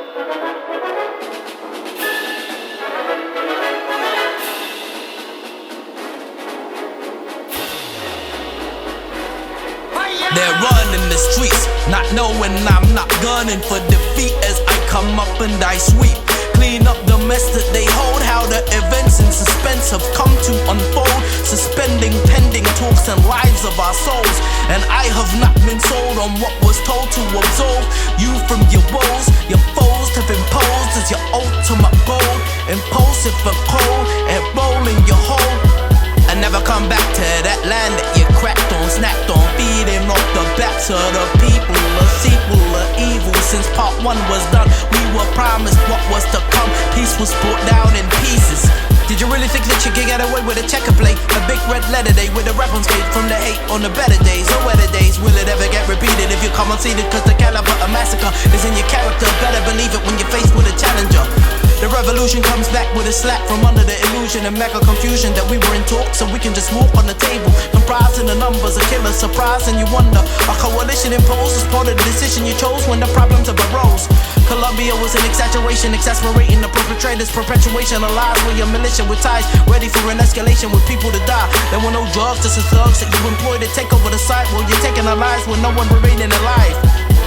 They're running the streets, not knowing I'm not gunning for defeat as I come up and I sweep. Clean up the mess that they hold, how the events in suspense have come to unfold. Suspending pending talks and lives of our souls. And I have not been sold on what was told to absolve you from your woes. Your foes have imposed as your ultimate goal. Impulsive and cold and rolling your hole. I never come back to that land that you cracked on, snacked on, feeding off the backs of the people. A sequel of evil since part one was done. We were promised what was to come. Peace was brought down in pieces. Did you really think that you could get away with a checker plate? A big red letter day with a rap on skate from the hate on the better days or weather days. Will it ever get repeated if you come unseated? Cause the caliber of massacre is in your character. Better believe it when you're faced with a challenger. The revolution comes back with a slap from under the illusion and mega confusion that we were in talk, so we can just walk on the table. Comprising the numbers, a killer surprise, and you wonder. A coalition imposed as part of the decision you chose when the problems have arose. Colombia was an exaggeration, exasperating the perpetrators, perpetuation of lies where your militia with ties, ready for an escalation with people to die. There were no drugs, just the thugs that you employ to take over the site while you're taking our lives with no one remaining alive.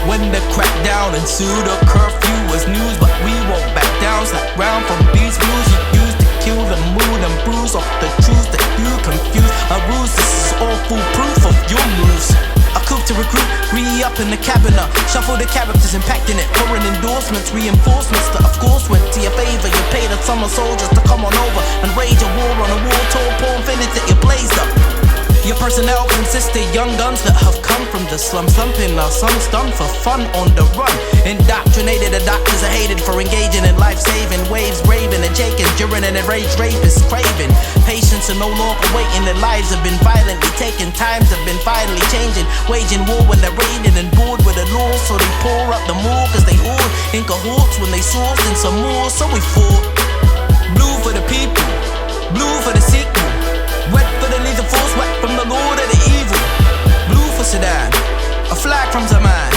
When the crackdown ensued, a curfew was news, but we won't back down. Slap round from these blues you used to kill the mood and bruise off the truths that you confuse. A ruse, this is all foolproof of your moves. A coup to recruit, re-up in the cabinet. Shuffle the characters, impacting it. Foreign endorsements, reinforcements that of course went to your favor. You paid the summer soldiers to come on over and wage a war on a war-torn porn village that you blazed up. Your personnel consists of young guns that have come from the slums, thumping our sons done for fun on the run. Indoctrinated, the doctors are hated for engaging in life-saving waves, braving and shaking during an enraged rapist craving. Patients are no longer waiting, their lives have been violently taken. Times have been finally changing, waging war when they're raiding and bored with the law. So they pour up the more cause they hoard in cohorts when they source in some more. So we fought. Blue for the people, blue for the sequel. Wet for the lethal force, wet from the lord of the evil. Blue for Sudan, a flag from Zaman.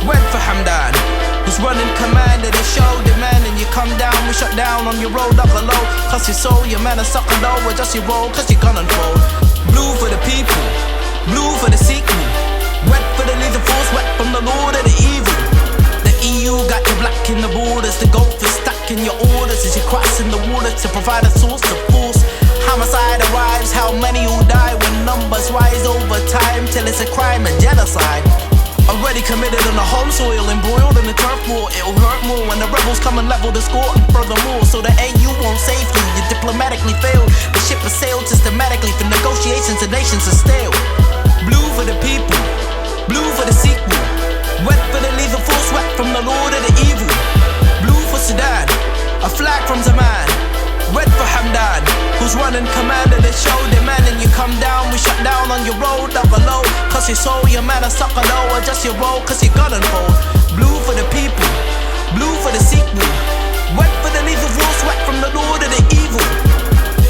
Red for Hamdan, who's running command of the show. Demanding you come down, we shut down on your road up below. Cause your soul, your man a sucker low. Adjust your roll, cause you're gonna unfold. Blue for the people, blue for the sequel. Wet for the lethal force, wet from the lord of the evil. The EU got you black in the borders. The Gulf is stuck in your orders as you're crossing the water to provide a source of force. Homicide arrives, how many will die when numbers rise over time till it's a crime and genocide. Already committed on the home soil, embroiled in the turf war. It'll hurt more when the rebels come and level the score. And furthermore, so the AU won't save you. You diplomatically failed. The ship has sailed systematically for negotiations and nations are stale. Blue for the people, blue for the sequel. Wet for the lethal force, wet from the lord of the evil. Blue for Sudan, a flag from Zaman. Red for Hamdan, who's running command of the show. Demanding you come down, we shut down on your road up below. Cause your soul, your man a sucker low. Adjust your roll, cause you're gonna unfold. Blue for the people, blue for the sequel. Wet for the lethal force, wet from the lord of the evil.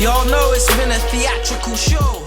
Y'all know it's been a theatrical show.